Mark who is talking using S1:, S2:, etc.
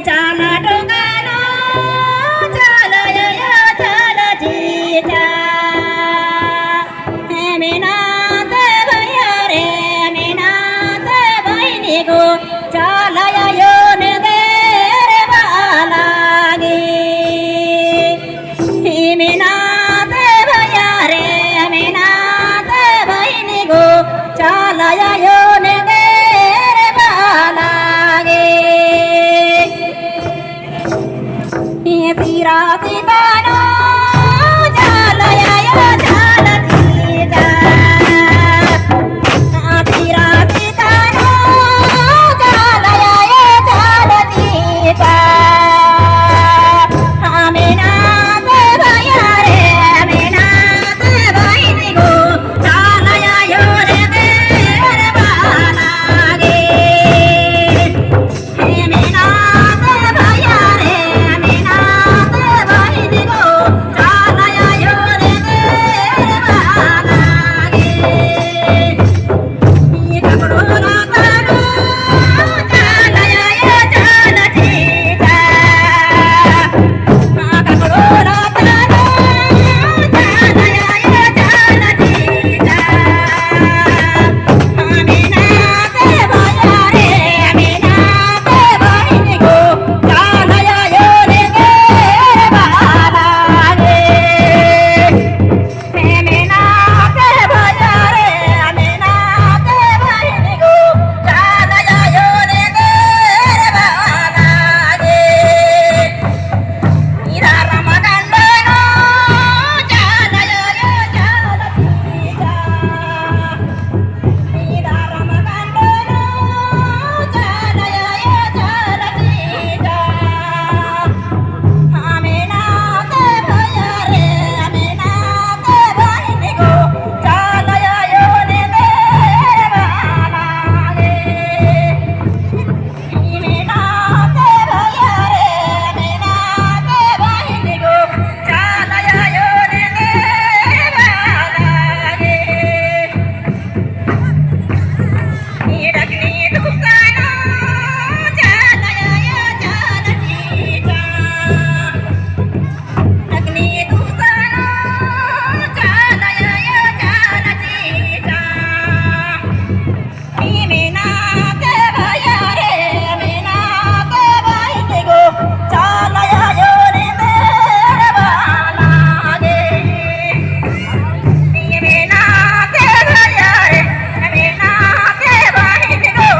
S1: चाला डोंगानो चालय चालजीचा मेनाच भैया रे मेनाच बहिणी गो चालय योन दे रे बालागे मेनाच भैया रे मेनाच बहिणी गो चालय योन दे रे बालागे सीरा सीतानो चालय चालजीचा सीरा सीतानो चालय चालजीचा मेनाच भैया रे मेनाच बहिणी गो चालय योन दे रे बालागे मेनाच भैया रे मेनाच बहिणी गो चालय योन दे रे बालागे कपडो रातानो चालय चालजीचा कपडो रातानो चालय चालजीचा मेनाच भैया रे मेनाच बहिणी गो चालय योन दे रे बालागे मेनाच भैया रे मेनाच बहिणी गो चालय योन दे रे बालागे मीरा रमगंडनो चालय चालजीचा मीरा रमगंडनो चालय चालजीचा मेनाच भैया रे मेनाच बहिणी गो चालय योन दे रे बालागे मेनाच भैया रे मेनाच बहिणी गो चालय योन दे रे बालागे रखनी दुकानो चालय चालजीचा रखनी दुकानो चालय चालजीचा मेनाच भैया रे मेनाच बहिणी गो चालय योन दे रे बालागे मेनाच भैया रे मेनाच बहिणी गो